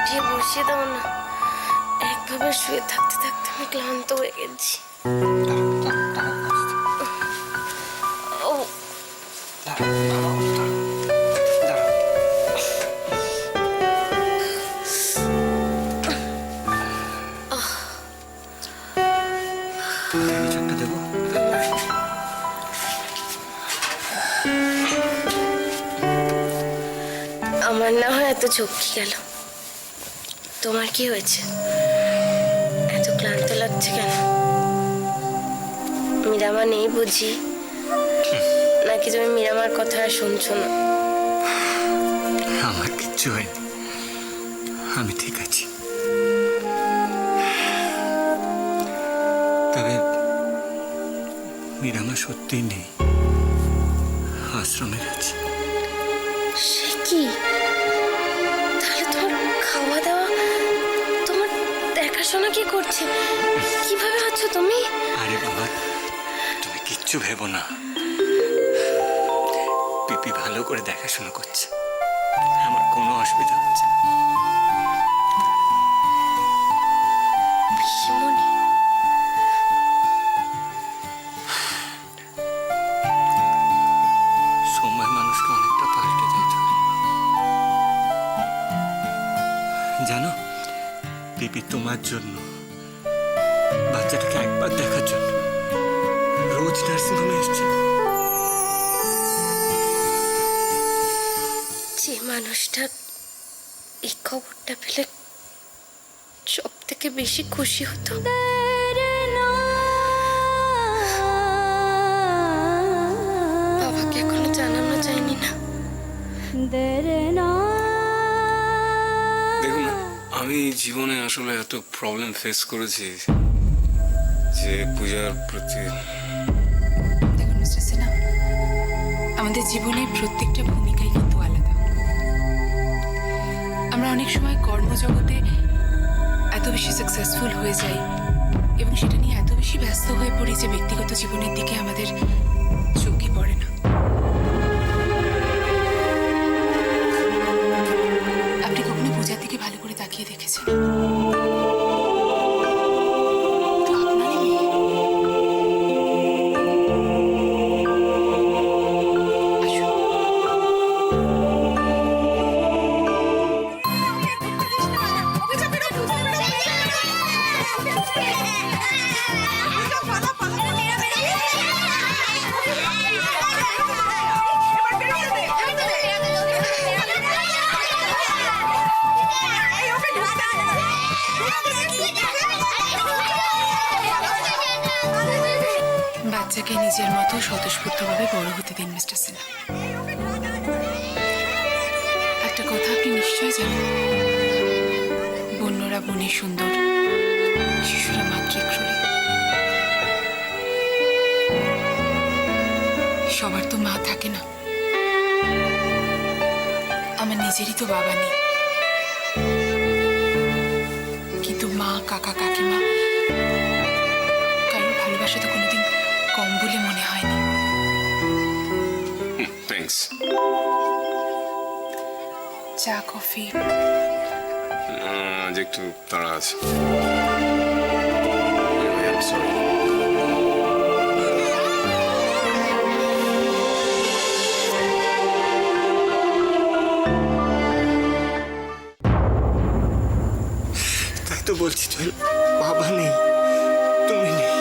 উঠিয়ে বসিয়ে দাও না। একভাবে শুয়ে থাকতে থাকতে আমি ক্লান্ত হয়ে গেছি। ও আমার না হয় এত ঝক্কি গেল, তোমার কি হয়েছে? এত ক্লান্ত লাগছে কেন? মীরামা নেই বুঝি, নাকি তুমি মীরামার কথা আর শুনছো না? আমার কিচ্ছু হয়নি, আমি ঠিক আছি। তবে মীরামা সত্যিই নেই, আশ্রমে আছে। সে কি? তাহলে তোমার খাওয়া দাওয়া, তোমার দেখাশোনা কি করছে? কিভাবে আছো তুমি? আরে বাবা, তুমি কিচ্ছু ভেবো না, পিপি ভালো করে দেখাশোনা করছে, আমার কোনো অসুবিধা হচ্ছে না। পিসিমণি, সময় মানুষকে অনেকটা পাল্টে দেয়। জানো, পিপি তোমার জন্য, বাচ্চাটাকে একবার দেখার জন্য রোজ নার্সিংহোমে এসছে। যে মানুষটা এই খবরটা পেলে সব থেকে বেশি খুশি হতো, বাবাকে এখনো জানানো যায়নি না। দেখুন, আমি জীবনে আসলে এত প্রবলেম ফেস করেছি যে পূজার প্রতি। দেখুন মিস্টার সিনহা, আমাদের জীবনের প্রত্যেকটা ভূমিকাই কিন্তু আলাদা। আমরা অনেক সময় কর্মজগতে এত বেশি সাকসেসফুল হয়ে যাই এবং সেটা নিয়ে এত বেশি ব্যস্ত হয়ে পড়ি যে ব্যক্তিগত জীবনের দিকে আমাদের চোখই পড়ে না। আপনি কখনো পূজার দিকে ভালো করে তাকিয়ে দেখেছেন? বাচ্চাকে নিজের মতো স্বতঃস্ফূর্তভাবে বড় হতে দিন মিস্টার সিনহা। একটা কথা আপনি নিশ্চয়ই জানেন, বন্যরা বনে সুন্দর, শিশুরা মাতৃ ক্রোড়ে। সবার তো মা থাকে না, আমার নিজেরই তো বাবা নেই, কিন্তু মা, কাকা, কাকিমা কারোর ভালোবাসা তো কোনোদিন কম বলে মনে হয়নি। থ্যাঙ্কস। চা, কফি? আজ একটু তাড়া আছে। তাই তো বলছি, তোর বাবা নেই, তুমি নেই,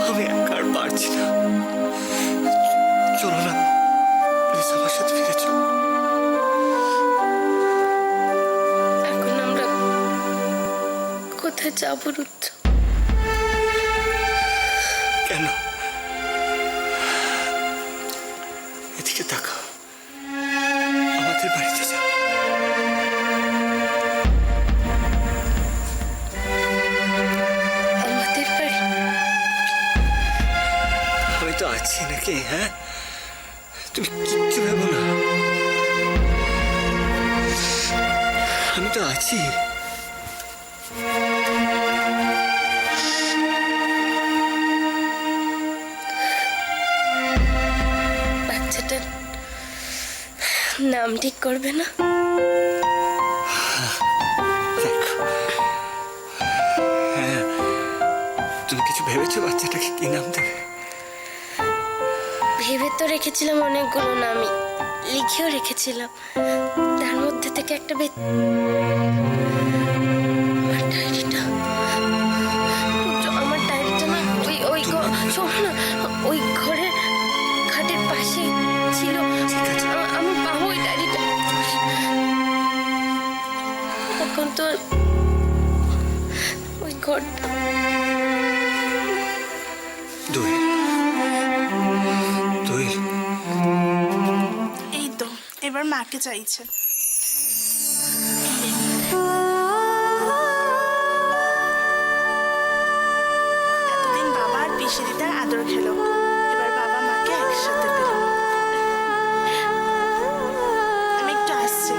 আমি একার পারছি না। চলো না প্লিজ, আমার সাথে ফিরে চলো। এখন আমরা কোথায় যাবো রুদ্র? কেন? এদিকে তাকাও, আমাদের বাড়িতে যাও। আমাদের বাড়ি? আমি তো আছি নাকি? হ্যাঁ, তুমি কিচ্ছু ভেবো না, আমি তো আছি। বাচ্চাটার নাম ঠিক করবে না? ভেবেছো বাচ্চাটাকে কি নাম দেবে? ভেবে তো রেখেছিলাম অনেকগুলো নামই, লিখেও রেখেছিলাম। তার মধ্যে থেকে একটা আমার ডায়েরিটা, আমার ডায়েরিটা না ওই শোনো না, ওই ঘরের খাটের পাশে ছিল। আমি পাবো ওই ডায়েরিটা। এখন তো ওই ঘরটা। এই তো এবার মাকে চাইছে। এতদিন বাবা আর পিসি দিদার আদর খেলো, এবার বাবা মাকে একসাথে পেল। আমি একটু আসছি।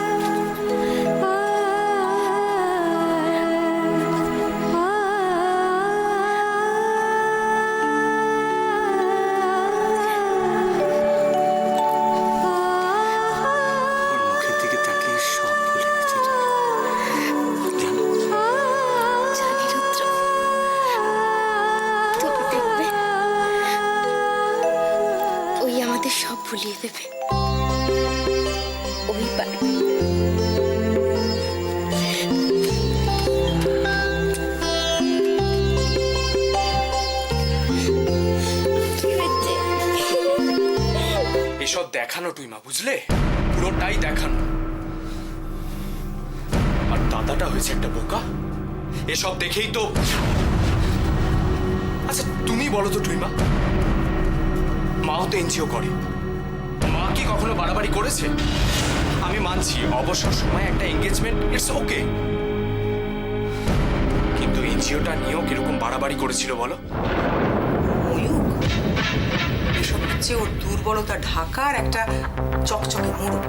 জানি রুদ্র, তুমি দেখবে ওই আমাদের সব ভুলিয়ে দেবে। ওই পারবে। এসব দেখানো টুইমা, বুঝলে? পুরোটাই দেখানো। আর দাদাটা হয়েছে একটা বোকা। এসব দেখেই তো। আচ্ছা তুমি বলো তো টুইমা, মাও তো এনজিও করে, মা কি কখনো বাড়াবাড়ি করেছে? আমি মানছি অবসর সময় একটা এঙ্গেজমেন্ট, ইটস ওকে, কিন্তু এনজিওটা নিয়েও কিরকম বাড়াবাড়ি করেছিল বলো? এসব হচ্ছে ওর দুর্বলতা ঢাকার একটা চকচকে মোড়ক।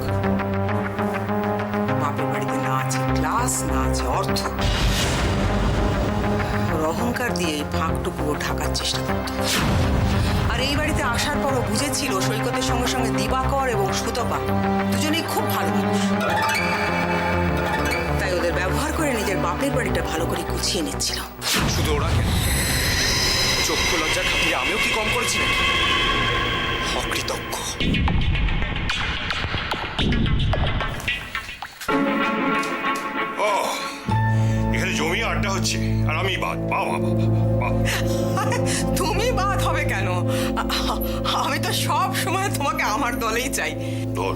বাপের বাড়িতে না আছে ক্লাস, না আছে অর্থ, ওর অহংকার দিয়ে এই ফাঁকটুকু ও ঢাকার চেষ্টা করত। আর এই বাড়িতে আসার পরও বুঝেছিল সৈকতের সঙ্গে সঙ্গে দিবাকর এবং সুতপা দুজনেই খুব ভালো মানুষ। তাই ওদের ব্যবহার করে নিজের বাপের বাড়িটা ভালো করে গুছিয়ে নিচ্ছিল। শুধু ওরা কেন, চক্ষু লজ্জার খাতিরে আমিও কি কম করেছি নাকি? অকৃতজ্ঞ। এখানে জমি আড্ডা হচ্ছে আর আমি বাদ। তুমি বাদ হবে কেন? আমি তো সব সময় তোমাকে আমার দলেই চাই। দল?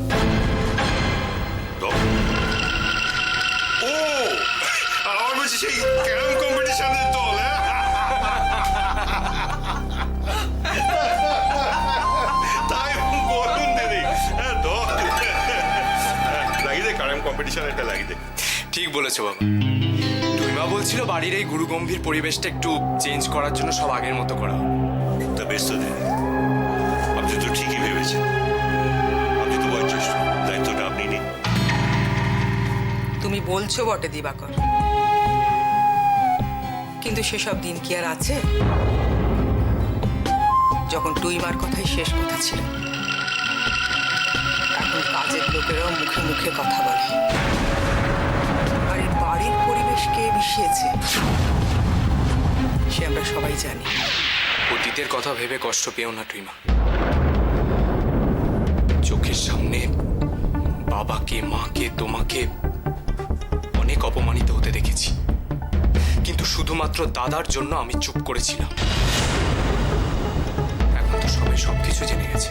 ও আমার বলছি সেই ক্যারাম কম্পিটিশনের দল। তাই বলুন দিদি, দল লাগিয়ে দে, ক্যারাম কম্পিটিশন একটা লাগিয়ে দে। ঠিক বলেছো বাবা। টুইমা বলছিল বাড়ির এই গুরুগম্ভীর পরিবেশটা একটু চেঞ্জ করার জন্য সব আগের মতো করা। তা বেশ তো দিদি, আপনি তো ঠিকই ভেবেছেন। আপনি তো বয়োজ্যেষ্ঠ, দায়িত্বটা আপনি নিন। তুমি বলছো বটে দিবাকর, কিন্তু সেসব দিন কি আর আছে? যখন টুইমার কথাই শেষ কথা ছিল। এখন কাজের লোকেরাও মুখে মুখে কথা বলে। আর এই বাড়ির পরিবেশ কে মিশিয়েছে সে আমরা সবাই জানি। অতীতের কথা ভেবে কষ্ট পেও না টুইমা। চোখের সামনে বাবাকে, মাকে, তোমাকে অনেক অপমানিত হতে দেখেছি, কিন্তু শুধুমাত্র দাদার জন্য আমি চুপ করেছিলাম। এখন তো সবাই সবকিছু জেনে গেছে।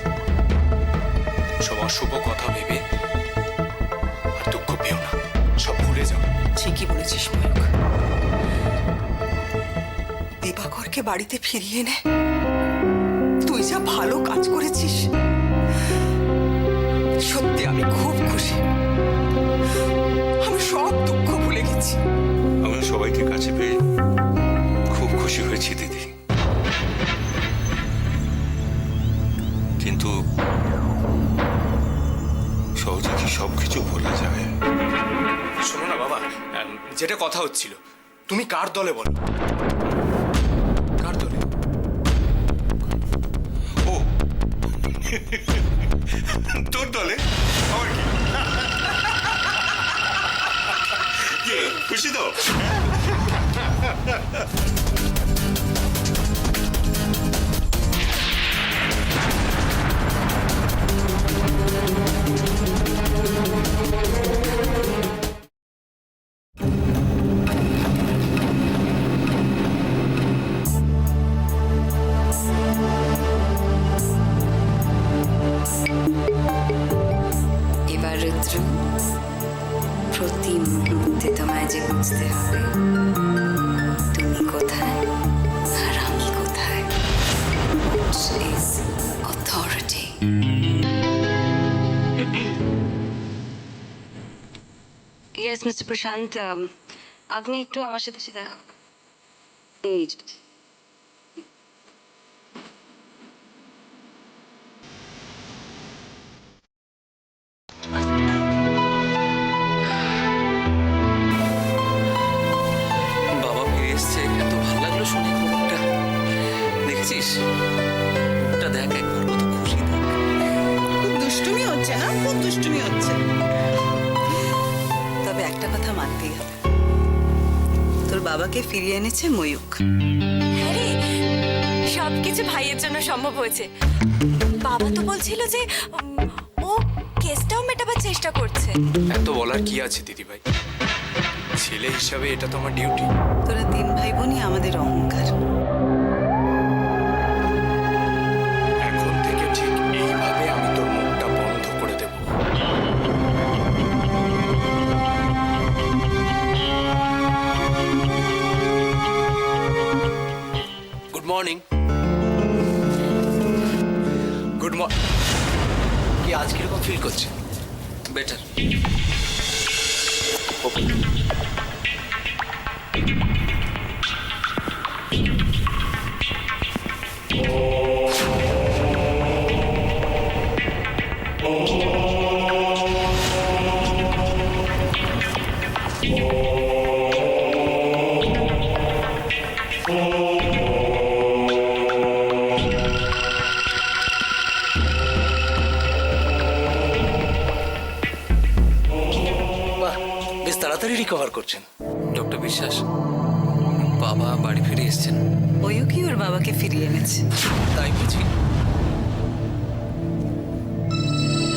সব অশুভ কথা ভেবে আর দুঃখ পেও না, সব ভুলে যাও। ঠিকই বলেছিস ময়ূক। দিবাকরকে বাড়িতে ফিরিয়ে নে। তুই যা ভালো কাজ করেছিস, সত্যি আমি খুব খুশি। আমি সব দুঃখ ভুলে গেছি। আমি সবাইকে কাছে পেয়ে খুব খুশি হয়েছি দিদি, কিন্তু সহজে কি সবকিছু ভোলা যায়? শোনো না বাবা, যেটা কথা হচ্ছিল, তুমি কার দলে বলো? কার দলে? ও তোর দলে? আমার কি খুশি তো? রুদ্র, প্রতি মুহূর্তে তোমায় যে বুঝতে হবে তুমি কোথায় আর আমি কোথায়। Which is authority. Yes, Mr. Prashant, Agni একটু আমার সাথে দেখা। এই যে। বাবা ফিরে এসছে, এত ভালো লাগলো শুনে খবরটা। দেখেছিস ওটা দেখ একবার, কত খুশি দেখ। খুব দুষ্টুমি হচ্ছে না, খুব দুষ্টুমি হচ্ছে। তবে একটা কথা মানতেই হবে, তোর বাবাকে ফিরিয়ে এনেছে ময়ূক। আরে সবকিছু ভাইয়ের জন্য সম্ভব হয়েছে। বাবা তো বলছিল যে ও কেসটাও মেটাবার চেষ্টা করছে। এত বলার কি আছে দিদি ভাই, ছেলে হিসাবে এটা তো আমার ডিউটি। তোরা 3 ভাই বোনই আমাদের অহংকার। এখন থেকে ঠিক এইভাবে আমি তোর মুখটা বন্ধ করে দেব। Good morning. Good morning. কি আজ কিরকম ফিল করছে? বেটার। বাহ, বেশ তাড়াতাড়ি রিকভার করছেন। ডক্টর বিশ্বাস, বাবা বাড়ি ফিরে এসছেন। ময়ূকই ওর বাবাকে ফিরিয়ে এনেছে। তাই বুঝি?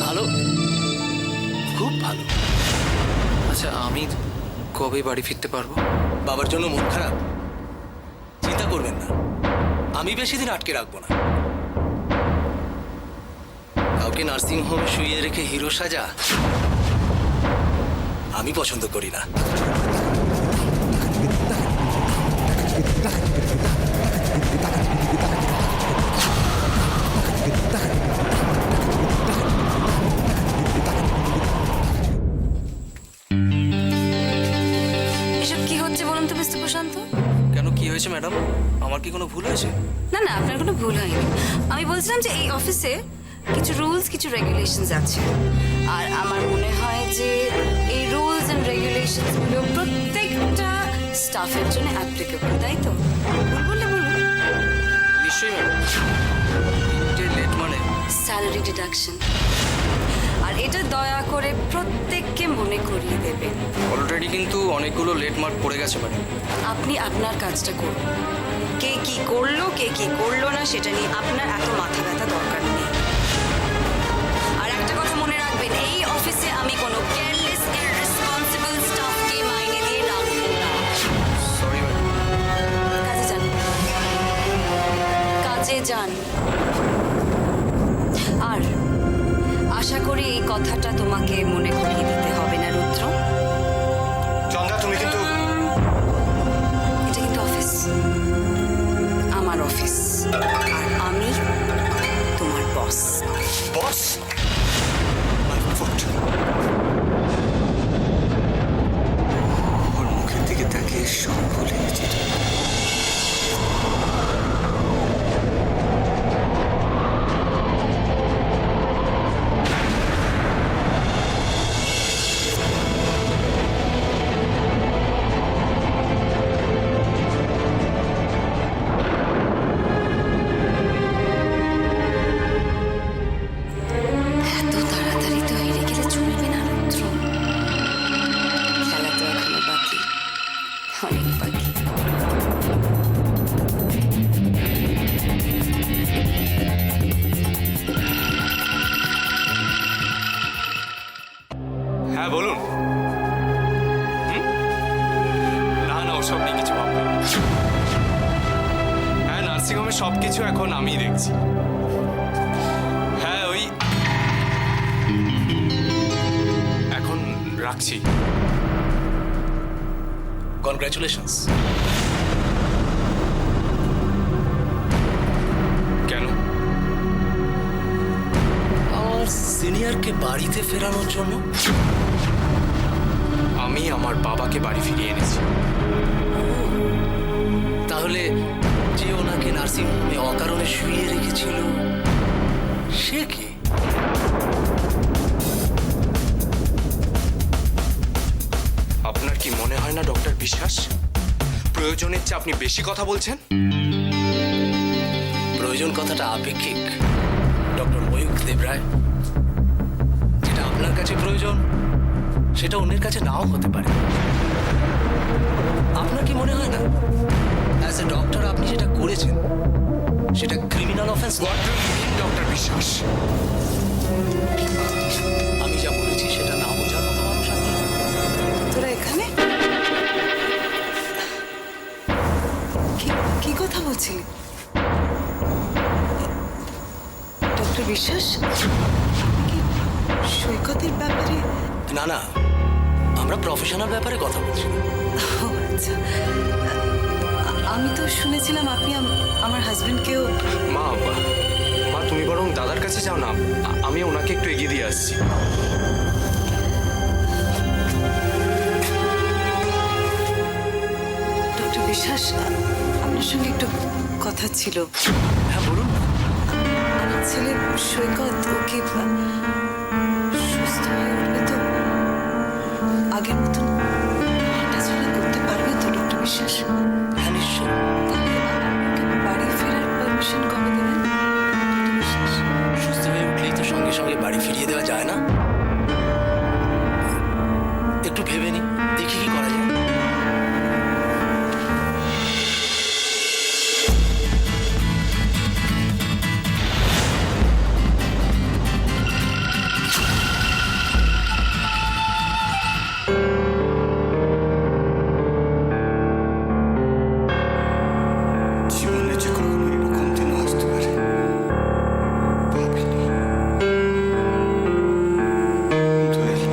ভালো, খুব ভালো। আচ্ছা, আমি কবে বাড়ি ফিরতে পারবো? বাবার জন্য মন খারাপ? চিন্তা করবেন না, আমি বেশি দিন আটকে রাখবো না। কাউকে নার্সিং হোমে শুইয়ে রেখে হিরো সাজা আমি পছন্দ করি না। এসব কি হচ্ছে বলুন তো মিস্টার প্রশান্ত? কেন, কি হয়েছে ম্যাডাম? আমার কি কোনো ভুল হয়েছে? না না, আপনার কোনো ভুল হয়নি। আমি বলছিলাম যে এই অফিসে কিছু রুলস, কিছু রেগুলেশনস আছে, আর আমার মনে হয় যে এই রুলস এন্ড রেগুলেশনসগুলো প্রত্যেকটা স্টাফের জন্য অ্যাপ্লিকেবল, তাই তো? ভুল বললে বলুন। নিশ্চয়ই ম্যাডাম। লেট মানে স্যালারি ডিডাকশন, আর এটা দয়া করে প্রত্যেককে মনে করিয়ে দেবেন। অলরেডি কিন্তু অনেকগুলো লেট মার্ক পড়ে গেছে ম্যাডাম। আপনি আপনার কাজটা করুন। কে কি করলো, কে কি করলো না, সেটা নিয়ে আপনার এত মাথা ব্যথা দরকার নেই। আর একটা কথা মনে রাখবেন, এই অফিসে আমি কোনো কেয়ারলেস, ইররেসপন্সিবল স্টাফকে মাইনে দিয়ে রাখবো না। Sorry madam. কাজে যান, কাজে যান। আর আশা করি এই কথাটা তোমাকে মনে করিয়ে দিতে হবে না, রুদ্র। চন্দা, তুমি কিন্তু এটা কিন্তু অফিস, আমার অফিস, আর আমি তোমার বস। বস? My foot. ওর মুখের দিকে তাকিয়ে সব ভুলে গেছি। এত তাড়াতাড়ি তো হেরে গেলে চলবে না, রুদ্র। খেলা তো এখনো বাকি, অনেক বাকি। হ্যাঁ বলুন। না না, ওসব নিয়ে কিছু ভাববেন না। হ্যাঁ, নার্সিংহোমে সবকিছু এখন আমিই দেখছি। হ্যাঁ, ওই রাখছি। কনগ্রাচুলেশনস। কেন? আমার সিনিয়রকে বাড়িতে ফেরানোর জন্য। আমি আমার বাবাকে বাড়ি ফিরিয়ে এনেছি। তাহলে যে ওনাকে নার্সিংহোমে অকারণে শুইয়ে রেখেছিল সে কি? আপনার কি মনে হয় না ডক্টর বিশ্বাস, প্রয়োজনের চেয়ে আপনি বেশি কথা বলছেন? প্রয়োজন কথাটা আপেক্ষিক ডক্টর ময়ূখ দেবরায়। যেটা আপনার কাছে প্রয়োজন সেটা অন্যের কাছে নাও হতে পারে। আপনার কি মনে হয় না অ্যাজ এ ডক্টর আপনি যেটা করেছেন সেটা criminal offence? What do you mean doctor Biswas? আমি যা বলেছি সেটা না বোঝার মতো মানুষ আমি। তোরা এখানে কি কথা বলছিলি ডক্টর বিশ্বাস? কি সৈকতের ব্যাপারে? না না, আমরা প্রফেশনাল ব্যাপারে কথা বলছি। ও আচ্ছা, আমি তো শুনেছিলাম আপনি আমার হাজবেন্ডকেও। মা মা তুমি বরং দাদার কাছে যাও না, আমি ওনাকে একটু এগিয়ে দিয়ে আসছি। ডক্টর বিশ্বাস, আপনার সঙ্গে একটু কথা ছিল। হ্যাঁ বলুন। আমার ছেলে সৈকত, ওকে সুস্থ হয়ে উঠবে তো? আগের মতন হাঁটাচলা করতে পারবে তো ডক্টর বিশ্বাস? হ্যাঁ নিশ্চয়। তাহলে ওকে বাড়ি ফেরার পারমিশন কবে দেবেন ডক্টর বিশ্বাস? সুস্থ হয়ে উঠলেই তো সঙ্গে সঙ্গে বাড়ি ফিরিয়ে দেওয়া যায় না। একটু ভেবে নি, দেখি কি করা যায়। জীবনে যে কখনো এরকম দিন আসতে পারে ভাবিনি। দোয়েল,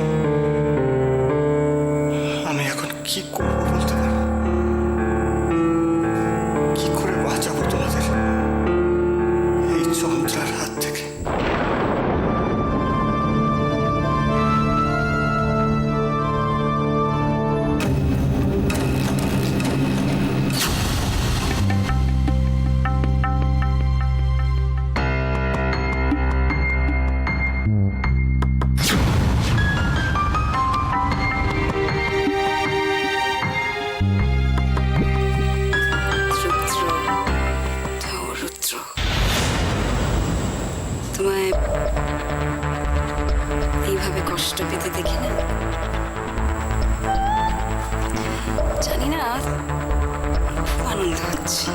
আমি এখন কি করবো বলতে পারো? কি করে বাঁচাবো তোমাদের এই যন্ত্রার হাত থেকে? রুদ্র, তোমায় এইভাবে কষ্ট পেতে দেখি না। জানি না, খুব আনন্দ হচ্ছে।